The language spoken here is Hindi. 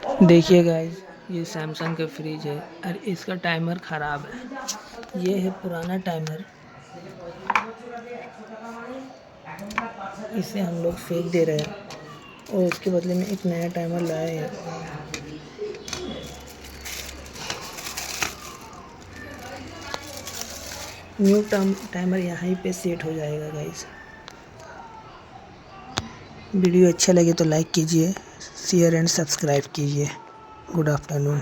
देखिए गाइस, ये सैमसंग का फ्रिज है और इसका टाइमर ख़राब है। ये है पुराना टाइमर, इसे हम लोग फेंक दे रहे हैं और उसके बदले में एक नया टाइमर लाए हैं। न्यू टाइमर यहाँ पे सेट हो जाएगा गाइस। वीडियो अच्छा लगे तो लाइक कीजिए, शेयर एंड सब्सक्राइब कीजिए। Good afternoon.